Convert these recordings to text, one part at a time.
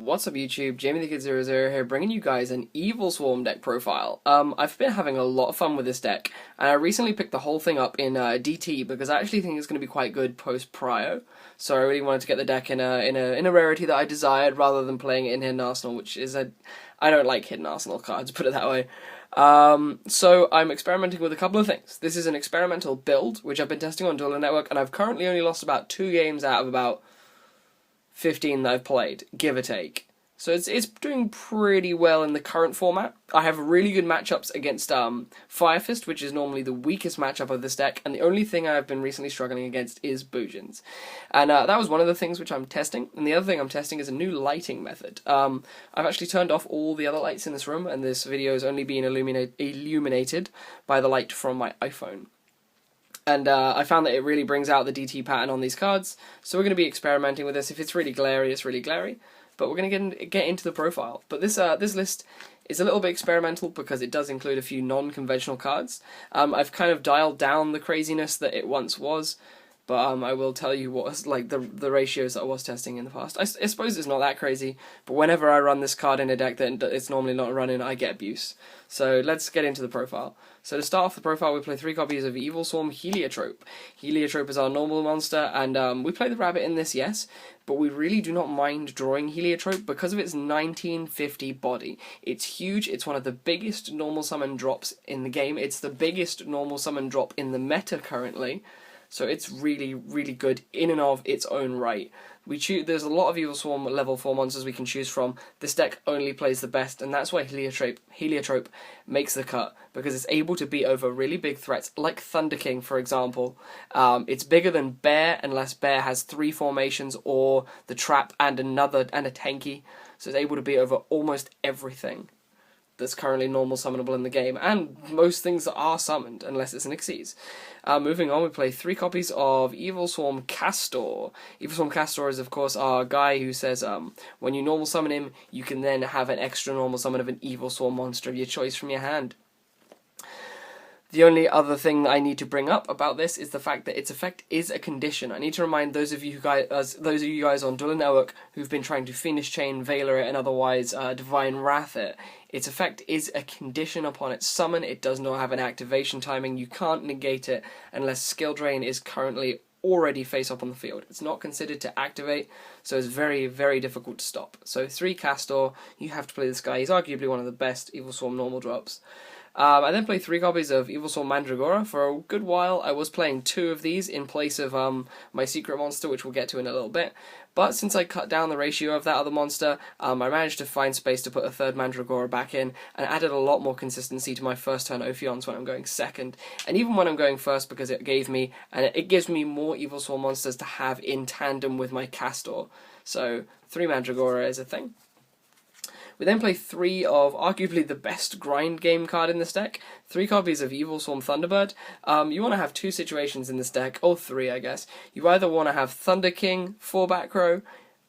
What's up YouTube, JamieTheKid00 here, bringing you guys an Evilswarm deck profile. I've been having a lot of fun with this deck, and I recently picked the whole thing up in DT because I actually think it's going to be quite good post-Prio. So I really wanted to get the deck in a rarity that I desired, rather than playing it in Hidden Arsenal, which is I don't like Hidden Arsenal cards, put it that way. So I'm experimenting with a couple of things. This is an experimental build, which I've been testing on Dueler Network, and I've currently only lost about 2 games out of about 15 that I've played, give or take. So it's doing pretty well in the current format. I have really good matchups against Firefist, which is normally the weakest matchup of this deck, and the only thing I've been recently struggling against is Boojins. And that was one of the things which I'm testing, and the other thing I'm testing is a new lighting method. I've actually turned off all the other lights in this room, and this video is only being illuminated by the light from my iPhone. And I found that it really brings out the DT pattern on these cards, so we're going to be experimenting with this. If it's really glary, it's really glary, but we're going to get into the profile. But this list is a little bit experimental because it does include a few non-conventional cards. I've kind of dialed down the craziness that it once was, but I will tell you what was like the ratios that I was testing in the past. I suppose it's not that crazy, but whenever I run this card in a deck that it's normally not running, I get abuse. So let's get into the profile. So to start off the profile, we play 3 copies of Evilswarm Heliotrope. Heliotrope is our normal monster, and we play the rabbit in this, yes, but we really do not mind drawing Heliotrope because of its 1950 body. It's huge, it's one of the biggest normal summon drops in the game, it's the biggest normal summon drop in the meta currently, so it's really, really good in and of its own right. There's a lot of Evilswarm level 4 monsters we can choose from. This deck only plays the best, and that's why Heliotrope makes the cut, because it's able to beat over really big threats, like Thunder King, for example. It's bigger than Bear, unless Bear has 3 formations, or the Trap and a Tanky, so it's able to beat over almost everything that's currently normal summonable in the game, and most things that are summoned, unless it's an Xyz. Moving on, we play 3 copies of Evilswarm Castor. Evilswarm Castor is, of course, our guy who says when you normal summon him, you can then have an extra normal summon of an Evilswarm monster of your choice from your hand. The only other thing that I need to bring up about this is the fact that its effect is a condition. I need to remind those of you guys on Dueler Network who've been trying to Fiendish Chain, Veiler it, and otherwise Divine Wrath it. Its effect is a condition upon its summon. It does not have an activation timing. You can't negate it unless Skill Drain is currently already face up on the field. It's not considered to activate, so it's very, very difficult to stop. So 3 Castor, you have to play this guy. He's arguably one of the best Evilswarm normal drops. I then play 3 copies of Evilswarm Mandragora. For a good while I was playing 2 of these in place of my secret monster, which we'll get to in a little bit. But since I cut down the ratio of that other monster, I managed to find space to put a 3rd Mandragora back in, and added a lot more consistency to my first turn Ophions when I'm going second, and even when I'm going first, because it gives me more Evilswarm monsters to have in tandem with my Castor. So 3 Mandragora is a thing. We then play 3 of arguably the best grind game card in this deck, 3 copies of Evilswarm Thunderbird. You want to have 2 situations in this deck, or 3 I guess. You either want to have Thunder King 4 back row,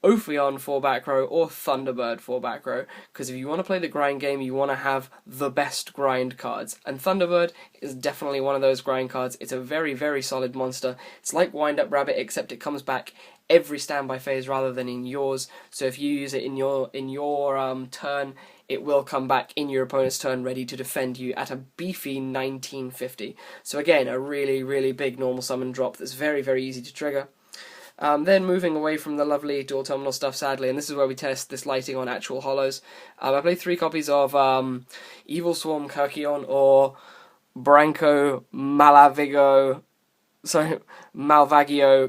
Ophion 4 back row, or Thunderbird 4 back row, because if you want to play the grind game, you want to have the best grind cards, and Thunderbird is definitely one of those grind cards. It's a very, very solid monster. It's like Wind Up Rabbit, except it comes back every standby phase rather than in yours, so if you use it in your turn, it will come back in your opponent's turn ready to defend you at a beefy 1950. So again, a really, really big normal summon drop that's very, very easy to trigger. Then moving away from the lovely dual terminal stuff, sadly, and this is where we test this lighting on actual holos, I played 3 copies of Evilswarm Keryekion, or Branco Malvagio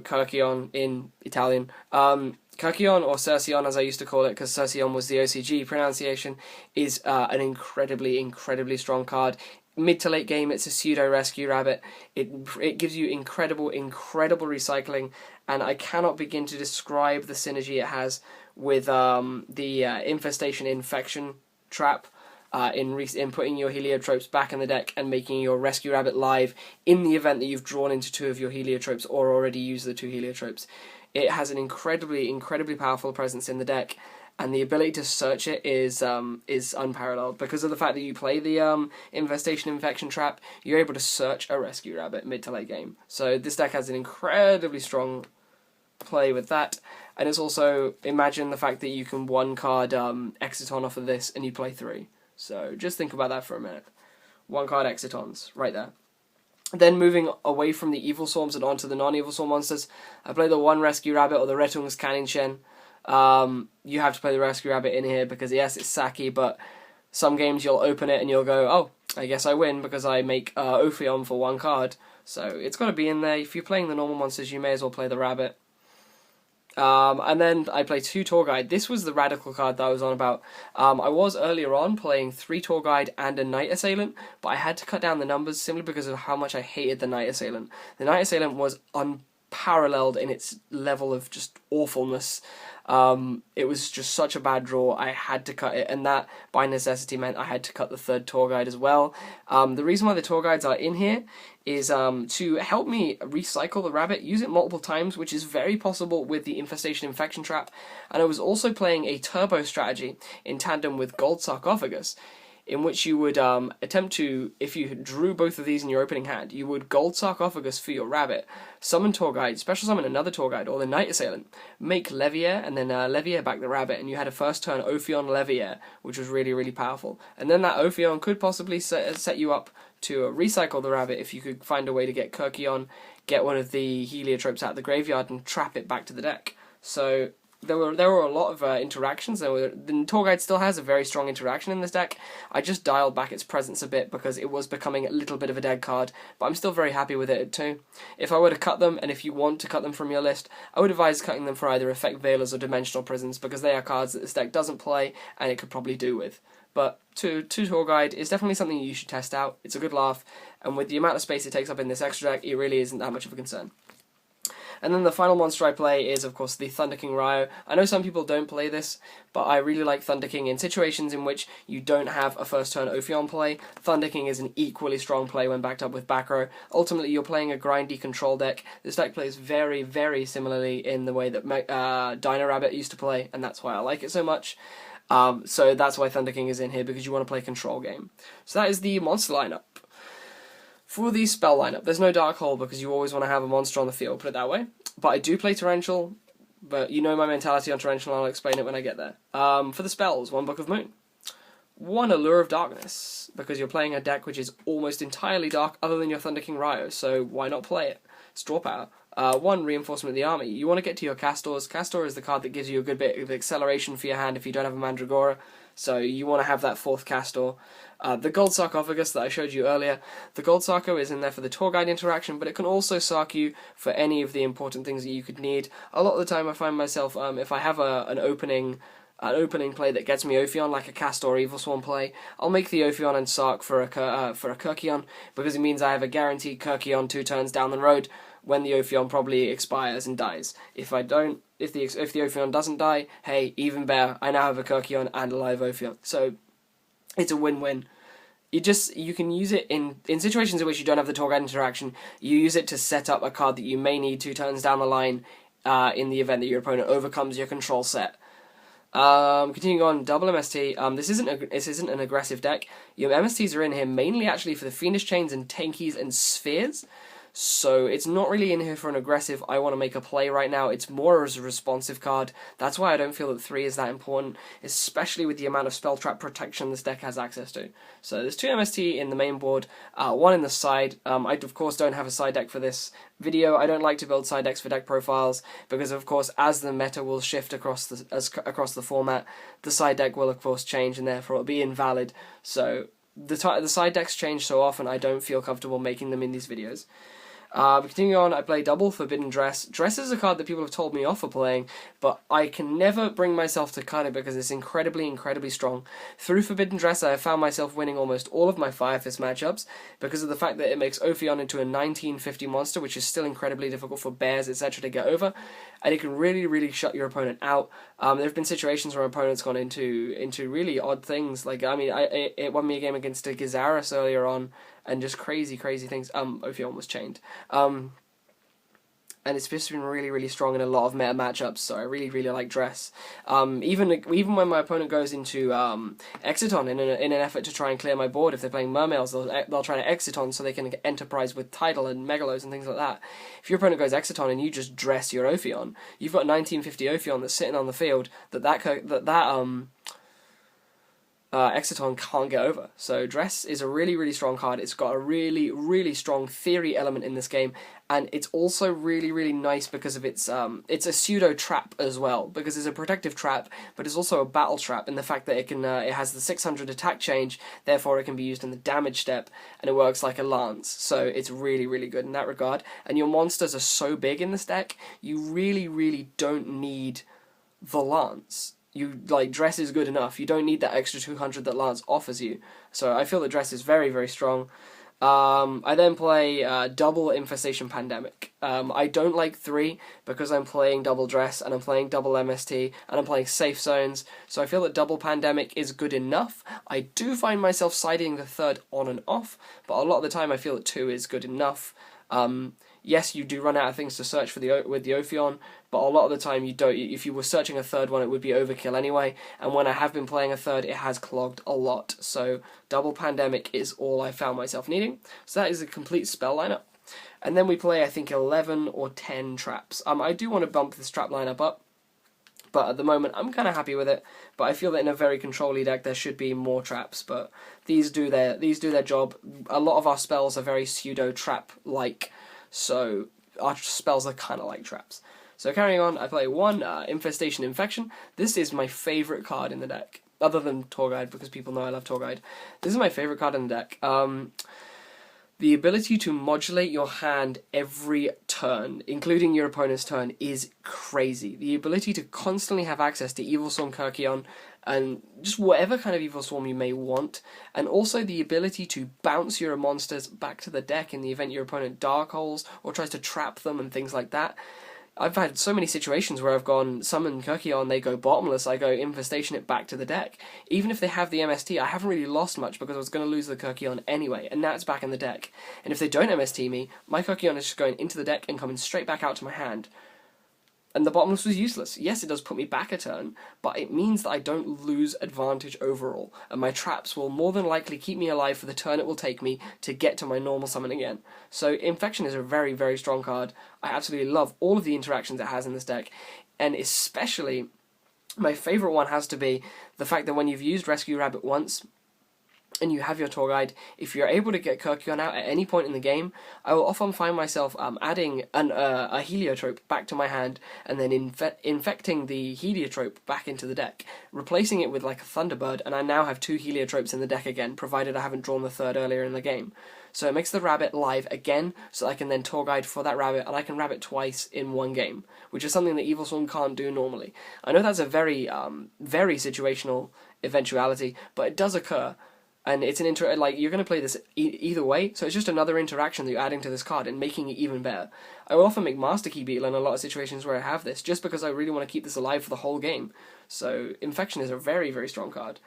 Keryekion in Italian. Keryekion, or Cercion as I used to call it, because Cercion was the OCG pronunciation, is an incredibly, incredibly strong card. Mid to late game, it's a pseudo rescue rabbit. It gives you incredible, incredible recycling, and I cannot begin to describe the synergy it has with the Infestation Infection trap. In putting your Heliotropes back in the deck and making your Rescue Rabbit live in the event that you've drawn into 2 of your Heliotropes or already used the 2 Heliotropes. It has an incredibly, incredibly powerful presence in the deck, and the ability to search it is unparalleled. Because of the fact that you play the Infestation Infection trap, you're able to search a Rescue Rabbit mid to late game. So this deck has an incredibly strong play with that. And it's also, imagine the fact that you can one card Exiton off of this and you play 3. So just think about that for a minute. One card Exitons, right there. Then moving away from the Evil Swarms and onto the non-Evilswarm monsters, I play the 1 Rescue Rabbit or the Retungs Canningshen. You have to play the Rescue Rabbit in here because yes, it's sacky, but some games you'll open it and you'll go, oh, I guess I win because I make Ophion for 1 card. So it's got to be in there. If you're playing the normal monsters, you may as well play the Rabbit. And then I play 2 Tour Guide. This was the radical card that I was on about. I was earlier on playing 3 Tour Guide and a Night Assailant, but I had to cut down the numbers simply because of how much I hated the Night Assailant. The Night Assailant was unparalleled in its level of just awfulness. It was just such a bad draw, I had to cut it, and that, by necessity, meant I had to cut the 3rd Tour Guide as well. The reason why the Tour Guides are in here is to help me recycle the Rabbit, use it multiple times, which is very possible with the Infestation Infection trap, and I was also playing a turbo strategy in tandem with Gold Sarcophagus, in which you would attempt to, if you drew both of these in your opening hand, you would Gold Sarcophagus for your Rabbit, summon Tour Guide, special summon another Tour Guide, or the Night Assailant, make Levier, and then Levier back the Rabbit, and you had a first turn Ophion Levier, which was really, really powerful. And then that Ophion could possibly set you up to recycle the Rabbit if you could find a way to get Keryekion, get one of the Heliotropes out of the graveyard, and trap it back to the deck. So there were a lot of interactions. The Tour Guide still has a very strong interaction in this deck. I just dialed back its presence a bit because it was becoming a little bit of a dead card, but I'm still very happy with it too. If I were to cut them, and if you want to cut them from your list, I would advise cutting them for either Effect Veilers or Dimensional Prisons, because they are cards that this deck doesn't play and it could probably do with. But 2 Tour Guide is definitely something you should test out. It's a good laugh, and with the amount of space it takes up in this extra deck, it really isn't that much of a concern. And then the final monster I play is, of course, the Thunder King Rai-Oh. I know some people don't play this, but I really like Thunder King in situations in which you don't have a first turn Ophion play. Thunder King is an equally strong play when backed up with back row. Ultimately, you're playing a grindy control deck. This deck plays very, very similarly in the way that Dino Rabbit used to play, and that's why I like it so much. So that's why Thunder King is in here, because you want to play a control game. So that is the monster lineup. For the spell lineup, there's no Dark Hole because you always want to have a monster on the field, put it that way. But I do play Torrential, but you know my mentality on Torrential, and I'll explain it when I get there. For the spells, 1 Book of Moon. 1 Allure of Darkness, because you're playing a deck which is almost entirely dark other than your Thunder King Rai-Oh, so why not play it? It's draw power. 1 Reinforcement of the Army. You want to get to your Castors. Castor is the card that gives you a good bit of acceleration for your hand if you don't have a Mandragora, so you want to have that 4th Castor. The Gold Sarcophagus that I showed you earlier, the Gold Sarco is in there for the Tour Guide interaction, but it can also sarc you for any of the important things that you could need. A lot of the time I find myself, if I have an opening play that gets me Ophion, like a Castor or Evilswarm play, I'll make the Ophion and sarc for a Keryekion, because it means I have a guaranteed Keryekion 2 turns down the road when the Ophion probably expires and dies. If the Ophion doesn't die, hey, even better, I now have a Keryekion and a live Ophion. So it's a win-win. You can use it in situations in which you don't have the Tour Guide interaction. You use it to set up a card that you may need 2 turns down the line in the event that your opponent overcomes your control set. Continuing on, double MST. This isn't an aggressive deck. Your MSTs are in here mainly actually for the Fiendish Chains and Tankies and Spheres. So it's not really in here for an aggressive, I want to make a play right now. It's more as a responsive card. That's why I don't feel that 3 is that important, especially with the amount of spell trap protection this deck has access to. So there's 2 MST in the main board, 1 in the side. I, of course, don't have a side deck for this video. I don't like to build side decks for deck profiles, because, of course, as the meta will shift across the format, the side deck will, of course, change, and therefore it'll be invalid. So the side decks change so often, I don't feel comfortable making them in these videos. Continuing on, I play double Forbidden Dress. Dress is a card that people have told me off for playing, but I can never bring myself to cut it because it's incredibly, incredibly strong. Through Forbidden Dress, I have found myself winning almost all of my Fire Fist matchups because of the fact that it makes Ophion into a 1950 monster, which is still incredibly difficult for bears, etc. to get over, and it can really, really shut your opponent out. There have been situations where opponents gone into really odd things. Like, I mean, it won me a game against a Gizaris earlier on, and just crazy, crazy things. Ophion was chained. and it's just been really, really strong in a lot of meta matchups, so I really, really like Dress. Even when my opponent goes into Exiton in an effort to try and clear my board, if they're playing Mermails, they'll try to Exiton so they can Enterprise with Tidal and Megalos and things like that. If your opponent goes Exiton and you just Dress your Ophion, you've got 1950 Ophion that's sitting on the field Exiton can't get over. So Dress is a really, really strong card. It's got a really, really strong theory element in this game, and it's also really, really nice because of its a pseudo trap as well, because it's a protective trap, but it's also a battle trap in the fact that it has the 600 attack change, therefore it can be used in the damage step, and it works like a lance. So it's really, really good in that regard. And your monsters are so big in this deck, you really, really don't need the lance. Dress is good enough. You don't need that extra 200 that Lance offers you. So I feel that Dress is very, very strong. I then play double Infestation Pandemic. I don't like 3 because I'm playing double Dress and I'm playing double MST and I'm playing safe zones. So I feel that double Pandemic is good enough. I do find myself siding the 3rd on and off, but a lot of the time I feel that 2 is good enough. Yes, you do run out of things to search with the Ophion, but a lot of the time you don't. If you were searching a 3rd one, it would be overkill anyway, and when I have been playing a 3rd, it has clogged a lot. So double Pandemic is all I found myself needing. So that is a complete spell lineup. And then we play, I think, 11 or 10 traps. I do want to bump this trap lineup up, but at the moment I'm kind of happy with it. But I feel that in a very control-y deck there should be more traps, but these do their job. A lot of our spells are very pseudo trap-like, so our spells are kind of like traps. So carrying on, I play 1 Infestation Infection. This is my favourite card in the deck, other than Tour Guide, because people know I love Tour Guide. This is my favourite card in the deck. The ability to modulate your hand every turn, including your opponent's turn, is crazy. The ability to constantly have access to Evilswarm Keryekion and just whatever kind of Evilswarm you may want, and also the ability to bounce your monsters back to the deck in the event your opponent dark holes or tries to trap them and things like that. I've had so many situations where I've gone summon Keryekion, they go Bottomless, I go Infestation it back to the deck. Even if they have the MST, I haven't really lost much because I was going to lose the Keryekion anyway, and now it's back in the deck. And if they don't MST me, my Keryekion is just going into the deck and coming straight back out to my hand. And the Bottomless was useless. Yes, it does put me back a turn, but it means that I don't lose advantage overall, and my traps will more than likely keep me alive for the turn it will take me to get to my normal summon again. So Infection is a very, very strong card. I absolutely love all of the interactions it has in this deck, and especially my favourite one has to be the fact that when you've used Rescue Rabbit once, and you have your Tour Guide, if you're able to get Keryekion out at any point in the game, I will often find myself adding a Heliotrope back to my hand, and then infecting the Heliotrope back into the deck, replacing it with like a Thunderbird, and I now have 2 Heliotropes in the deck again, provided I haven't drawn the 3rd earlier in the game. So it makes the rabbit live again, so I can then Tour Guide for that rabbit, and I can rabbit twice in one game, which is something that Evilswarm can't do normally. I know that's a very, very situational eventuality, but it does occur. And it's an you're going to play this either way, so it's just another interaction that you're adding to this card and making it even better. I will often make Master Key Beetle in a lot of situations where I have this, just because I really want to keep this alive for the whole game. So Infection is a very, very strong card.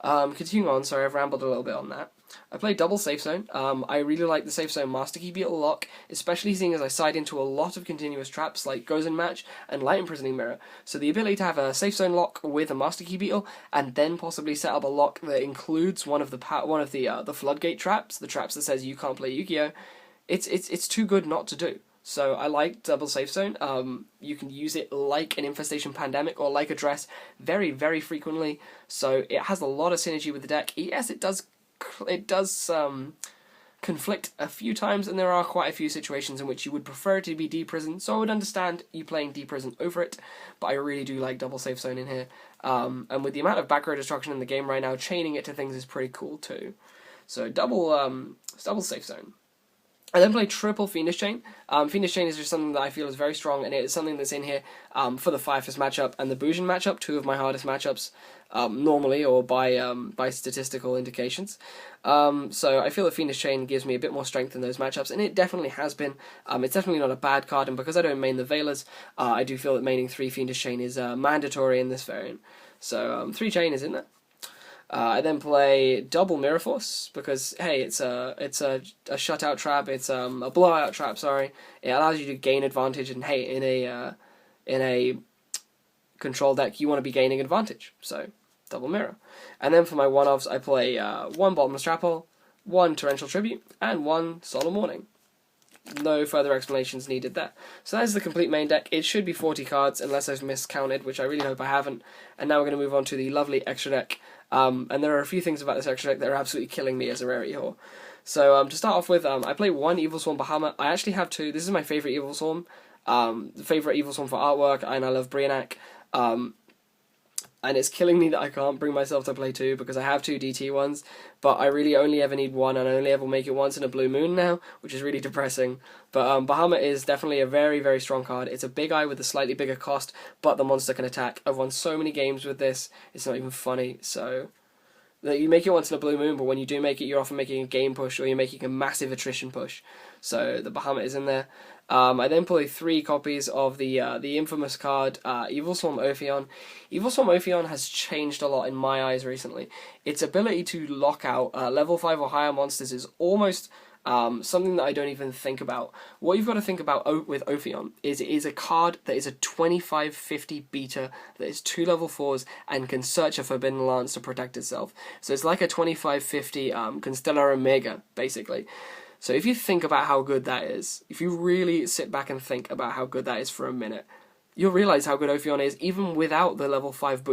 Continuing on, sorry, I've rambled a little bit on that. I play double Safe Zone. I really like the Safe Zone Master Key Beetle lock, especially seeing as I side into a lot of continuous traps like Goes in Match and Light Imprisoning Mirror. So the ability to have a Safe Zone lock with a Master Key Beetle, and then possibly set up a lock that includes one of the Floodgate traps, the traps that says you can't play Yu-Gi-Oh! It's too good not to do. So I like double Safe Zone. You can use it like an Infestation Pandemic or like a Dress very, very frequently. So it has a lot of synergy with the deck. Yes, it does conflict a few times, and there are quite a few situations in which you would prefer it to be D-Prison, so I would understand you playing D-Prison over it, but I really do like double Safe Zone in here. And with the amount of back row destruction in the game right now, chaining it to things is pretty cool too. So double Safe Zone. I then play triple Fiendish Chain. Fiendish Chain is just something that I feel is very strong, and it is something that's in here for the Firefist matchup and the Bujin matchup, 2 of my hardest matchups normally, or by statistical indications. So I feel that Fiendish Chain gives me a bit more strength in those matchups, and it definitely has been. It's definitely not a bad card, and because I don't main the Veilers, I do feel that maining 3 Fiendish Chain is mandatory in this variant. So 3 Chain is in there. I then play double Mirror Force because hey, it's a shutout trap. It's a blowout trap. Sorry, it allows you to gain advantage, and hey, in a control deck, you want to be gaining advantage. So double mirror. And then for my one-offs, I play one Bottomless Trap Hole, one Torrential Tribute, and one Solemn Warning. No further explanations needed there. So that is the complete main deck. It should be 40 cards, unless I've miscounted, which I really hope I haven't. And now we're going to move on to the lovely extra deck. And there are a few things about this extra deck that are absolutely killing me as a rarity whore. So to start off with, I play one Evilswarm Bahamut. I actually have two. This is my favourite Evilswarm. Favourite Evilswarm for artwork, and I love Brionac. And it's killing me that I can't bring myself to play two because I have two DT ones, but I really only ever need one, and I only ever make it once in a blue moon now, which is really depressing. But Bahamut is definitely a very, very strong card. It's a big eye with a slightly bigger cost, but the monster can attack. I've won so many games with this, it's not even funny. So that you make it once in a blue moon, but when you do make it, you're often making a game push, or you're making a massive attrition push. So the Bahamut is in there. I then play 3 copies of the infamous card, Evilswarm Ophion. Evilswarm Ophion has changed a lot in my eyes recently. Its ability to lock out level 5 or higher monsters is almost something that I don't even think about. What you've got to think about with Ophion is it is a card that is a 25-50 beta that is 2 level 4s and can search a Forbidden Lance to protect itself. So it's like a 25-50 Constellar Omega, basically. So if you think about how good that is, if you really sit back and think about how good that is for a minute, you'll realize how good Ophion is even without the level 5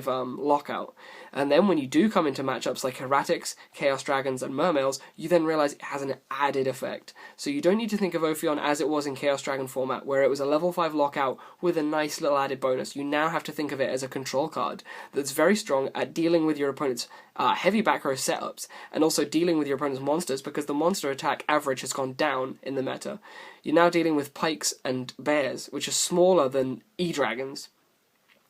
lockout. And then when you do come into matchups like Heretics, Chaos Dragons, and Mermails, you then realize it has an added effect. So you don't need to think of Ophion as it was in Chaos Dragon format, where it was a level 5 lockout with a nice little added bonus. You now have to think of it as a control card that's very strong at dealing with your opponent's heavy back row setups, and also dealing with your opponent's monsters, because the monster attack average has gone down in the meta. You're now dealing with pikes and bears, which are smaller than E-dragons.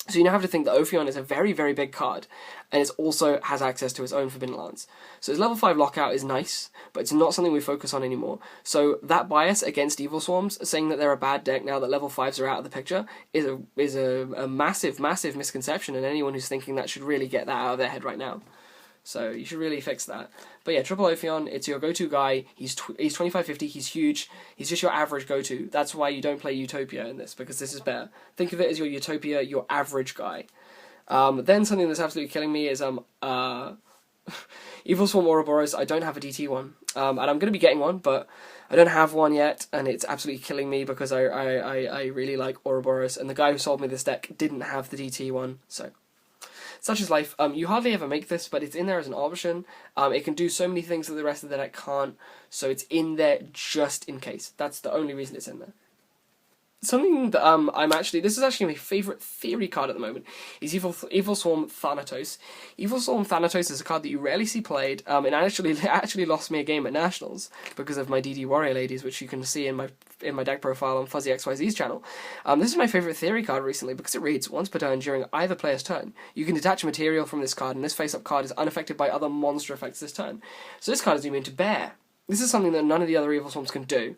So you now have to think that Ophion is a very, very big card, and it also has access to its own Forbidden Lance. So its level 5 lockout is nice, but it's not something we focus on anymore. So that bias against Evilswarms, saying that they're a bad deck now that level 5s are out of the picture, is a massive, massive misconception, and anyone who's thinking that should really get that out of their head right now. So you should really fix that. But yeah, Triple Ophion, it's your go-to guy. He's 25-50, he's huge. He's just your average go-to. That's why you don't play Utopia in this, because this is better. Think of it as your Utopia, your average guy. Then something that's absolutely killing me is Evilswarm Ouroboros. I don't have a DT one. And I'm going to be getting one, but I don't have one yet, and it's absolutely killing me because I really like Ouroboros, and the guy who sold me this deck didn't have the DT one, so... Such is life. You hardly ever make this, but it's in there as an option. It can do so many things that the rest of the deck can't, so it's in there just in case. That's the only reason it's in there. Something that this is actually my favourite theory card at the moment, is Evilswarm Thanatos. Evilswarm Thanatos is a card that you rarely see played, and it actually lost me a game at Nationals because of my DD Warrior Ladies, which you can see in my deck profile on Fuzzy XYZ's channel. This is my favourite theory card recently because it reads, once per turn during either player's turn, you can detach material from this card, and this face-up card is unaffected by other monster effects this turn. So this card is immune to Bear. This is something that none of the other Evilswarms can do.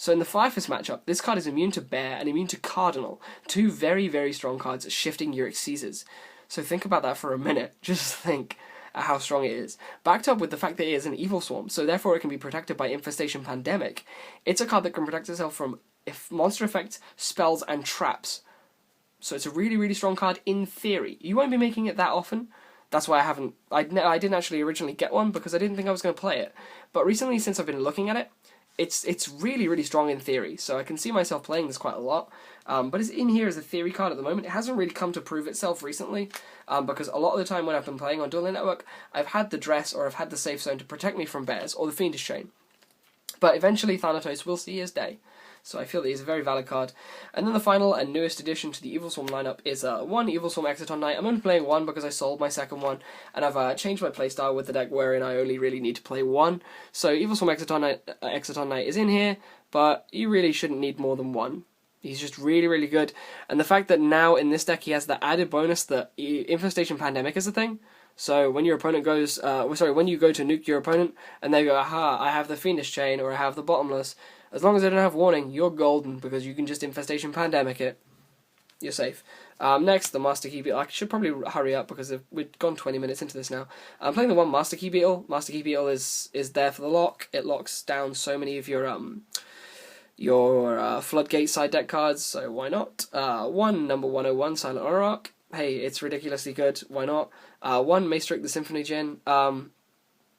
So in the Firefist matchup, this card is immune to Bear and immune to Cardinal, 2 very, very strong cards shifting your Caesars. So think about that for a minute. Just think at how strong it is. Backed up with the fact that it is an Evilswarm, so therefore it can be protected by Infestation Pandemic. It's a card that can protect itself from monster effects, spells, and traps. So it's a really, really strong card in theory. You won't be making it that often. That's why I didn't actually originally get one, because I didn't think I was going to play it. But recently, since I've been looking at it, it's really, really strong in theory, so I can see myself playing this quite a lot. But it's in here as a theory card at the moment. It hasn't really come to prove itself recently, because a lot of the time when I've been playing on Dueling Network, I've had the Dress or I've had the Safe Zone to protect me from bears, or the Fiendish Chain. But eventually Thanatos will see his day. So I feel that he's a very valid card. And then the final and newest addition to the Evilswarm lineup is one Evilswarm Exciton Knight. I'm only playing one because I sold my second one, and I've changed my playstyle with the deck wherein I only really need to play one. So Evilswarm Exciton Knight is in here, but you really shouldn't need more than one. He's just really, really good. And the fact that now in this deck he has the added bonus that Infestation Pandemic is a thing. So when your opponent goes, when you go to nuke your opponent, and they go, aha, I have the Fiendish Chain, or I have the Bottomless, as long as they don't have Warning, you're golden, because you can just Infestation Pandemic it. you're safe. Next, the Master Key Beetle. I should probably hurry up because we've gone 20 minutes into this now. I'm playing the one Master Key Beetle. Master Key Beetle is there for the lock. It locks down so many of your Floodgate side deck cards, so why not? One number 101 Silent Monarch. Hey, it's ridiculously good. Why not? One Maestric the Symphony Djinn.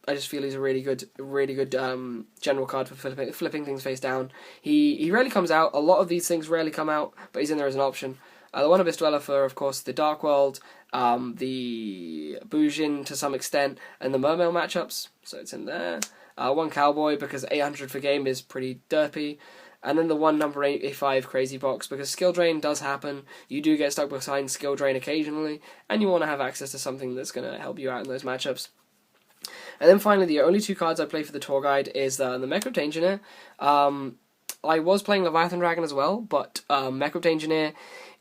I just feel he's a really good general card for flipping things face down. He rarely comes out. A lot of these things rarely come out, but he's in there as an option. The One Abyss Dweller for, of course, the Dark World, the Bujin to some extent, and the Mermail matchups, so it's in there. One Cowboy, because 800 for game is pretty derpy. And then the one number 85 Crazy Box, because skill drain does happen. You do get stuck behind skill drain occasionally, and you want to have access to something that's going to help you out in those matchups. And then finally, the only two cards I play for the tour guide is the Mecrypt Engineer. I was playing Leviathan Dragon as well, but Mecrypt Engineer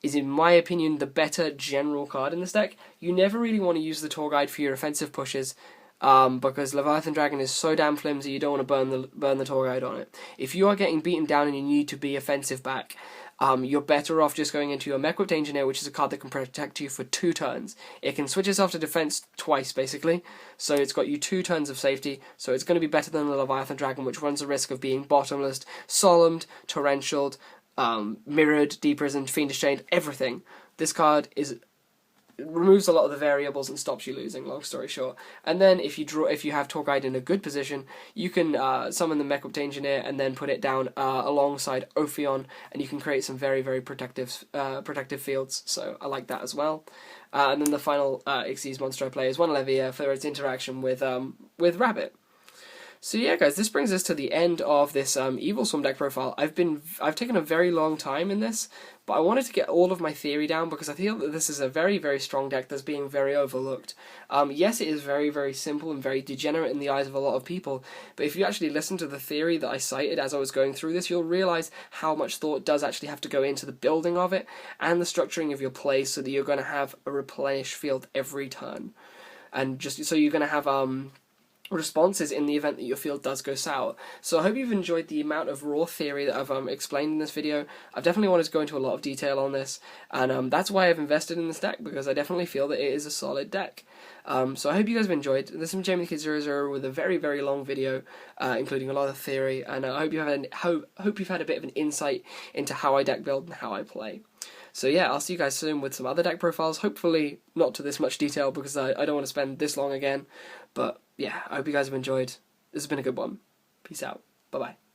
is, in my opinion, the better general card in this deck. You never really want to use the tour guide for your offensive pushes, because Leviathan Dragon is so damn flimsy, you don't want to burn the tour guide on it. If you are getting beaten down and you need to be offensive back, you're better off just going into your Mecrypt Engineer, which is a card that can protect you for 2 turns. It can switch itself to defense twice, basically, so it's got you 2 turns of safety, so it's going to be better than the Leviathan Dragon, which runs the risk of being Bottomless, Solemned, Torrential, Mirrored, Deprisoned, Fiendish Chain, everything. This card removes a lot of the variables and stops you losing, long story short. And then if you have Tour Guide in a good position, you can summon the Mecrypt Engineer and then put it down alongside Ophion, and you can create some very, very protective fields, so I like that as well. And then the final Xyz monster I play is one Levia for its interaction with Rabbit. So yeah, guys, this brings us to the end of this Evilswarm deck profile. I've taken a very long time in this, but I wanted to get all of my theory down because I feel that this is a very, very strong deck that's being very overlooked. Yes, it is very, very simple and very degenerate in the eyes of a lot of people, but if you actually listen to the theory that I cited as I was going through this, you'll realise how much thought does actually have to go into the building of it and the structuring of your play so that you're going to have a replenished field every turn. And just so you're going to have responses in the event that your field does go sour. So I hope you've enjoyed the amount of raw theory that I've explained in this video. I've definitely wanted to go into a lot of detail on this, and that's why I've invested in this deck, because I definitely feel that it is a solid deck. So I hope you guys have enjoyed. This is Jamie the Kid 00 with a very, very long video, including a lot of theory, and I hope you've had a bit of an insight into how I deck build and how I play. So yeah, I'll see you guys soon with some other deck profiles, hopefully not to this much detail because I don't want to spend this long again, but yeah, I hope you guys have enjoyed. This has been a good one. Peace out. Bye-bye.